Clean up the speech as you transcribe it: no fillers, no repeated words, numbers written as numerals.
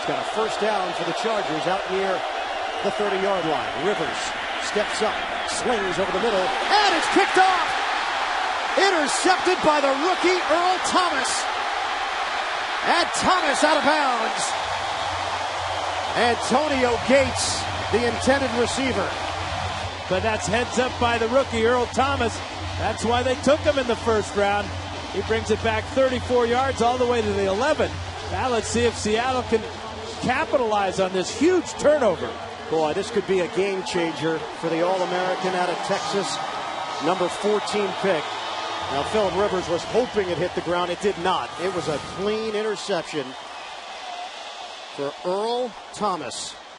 got a first down for the Chargers out near the 30-yard line. Rivers steps up, slings over the middle, and it's kicked off. Intercepted by the rookie Earl Thomas. And Thomas out of bounds. Antonio Gates, the intended receiver. But that's heads up by the rookie Earl Thomas. That's why they took him in the first round. He brings it back 34 yards all the way to the 11. Now let's see if Seattle can capitalize on this huge turnover. Boy, this could be a game changer for the All-American out of Texas, number 14 pick. Now, Phillip Rivers was hoping it hit the ground. It did not. It was a clean interception for Earl Thomas.